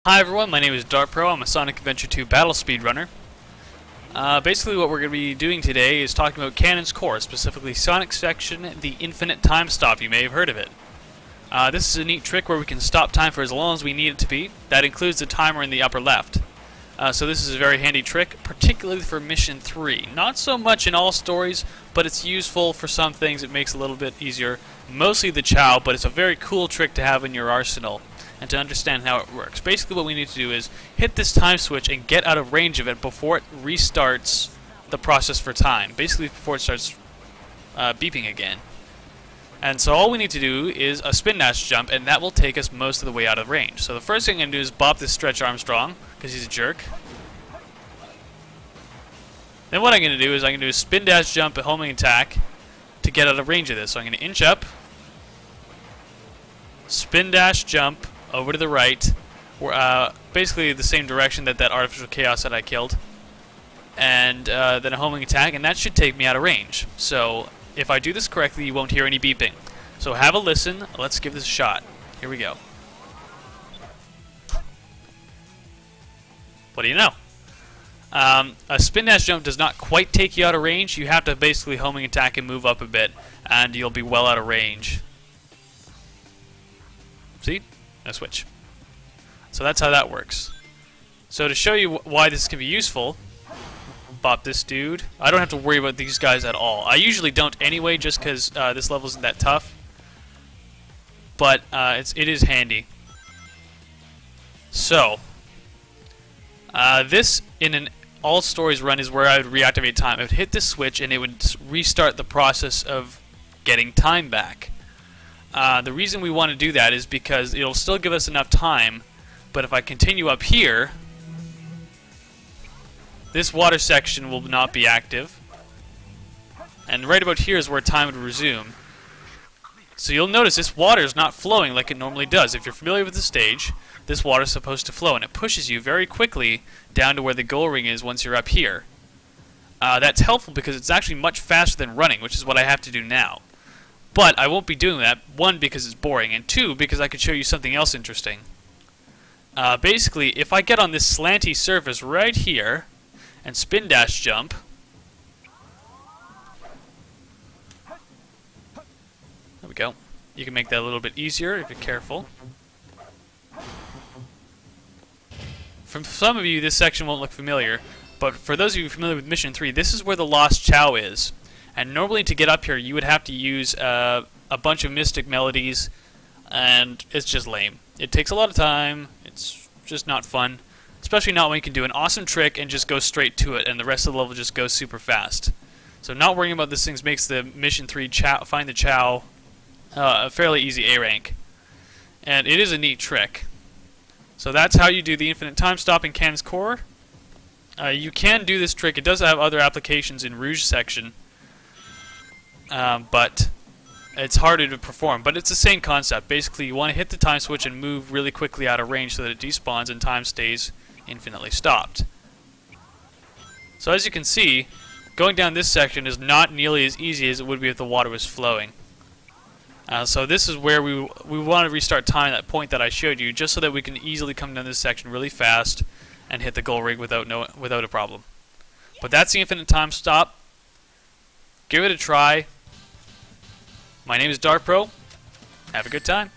Hi everyone, my name is DartPro. I'm a Sonic Adventure 2 battle speedrunner. Basically what we're going to be doing today is talking about Cannon's Core, specifically Sonic Section, the Infinite Time Stop. You may have heard of it. This is a neat trick where we can stop time for as long as we need it to be. That includes the timer in the upper left. So this is a very handy trick, particularly for Mission 3. Not so much in all stories, but it's useful for some things. It makes it a little bit easier. Mostly the Chao, but it's a very cool trick to have in your arsenal and to understand how it works. Basically what we need to do is hit this time switch and get out of range of it before it restarts the process for time. Basically before it starts beeping again. And so all we need to do is a spin dash jump, and that will take us most of the way out of range. So the first thing I'm going to do is bop this Stretch Armstrong, because he's a jerk. Then what I'm going to do is I'm going to do a spin dash jump, a homing attack, to get out of range of this. So I'm going to inch up, spin dash jump over to the right, basically the same direction that artificial chaos that I killed, and then a homing attack, and that should take me out of range. So if I do this correctly, you won't hear any beeping. So have a listen. Let's give this a shot. Here we go. What do you know? A spin dash jump does not quite take you out of range. You have to basically homing attack and move up a bit, and you'll be well out of range. See? No switch. So that's how that works. So to show you why this can be useful, bop this dude. I don't have to worry about these guys at all. I usually don't anyway, just because this level isn't that tough. But it is handy. So this in an all stories run is where I would reactivate time. I would hit this switch and it would restart the process of getting time back. The reason we want to do that is because it'll still give us enough time, but if I continue up here, this water section will not be active, and right about here is where time would resume. So you'll notice this water is not flowing like it normally does. If you're familiar with the stage, this water is supposed to flow, and it pushes you very quickly down to where the goal ring is once you're up here. That's helpful because it's actually much faster than running, which is what I have to do now. But I won't be doing that, one, because it's boring, and two, because I could show you something else interesting. Basically, if I get on this slanty surface right here, and spin dash jump, there we go. You can make that a little bit easier if you're careful. For some of you, this section won't look familiar, but for those of you familiar with Mission 3, this is where the Lost Chao is. And normally to get up here, you would have to use a bunch of mystic melodies, and it's just lame. It takes a lot of time, it's just not fun. Especially not when you can do an awesome trick and just go straight to it, and the rest of the level just goes super fast. So not worrying about these things makes the Mission 3 Find the Chao a fairly easy A rank. And it is a neat trick. So that's how you do the infinite time stop in Cannon's Core. You can do this trick. It does have other applications in Rouge section, but it's harder to perform. But it's the same concept. Basically, you want to hit the time switch and move really quickly out of range so that it despawns and time stays infinitely stopped. So as you can see, going down this section is not nearly as easy as it would be if the water was flowing. So this is where we want to restart time at that point that I showed you, just so that we can easily come down this section really fast and hit the goal ring without a problem. But that's the infinite time stop. Give it a try. My name is DartPro. Have a good time.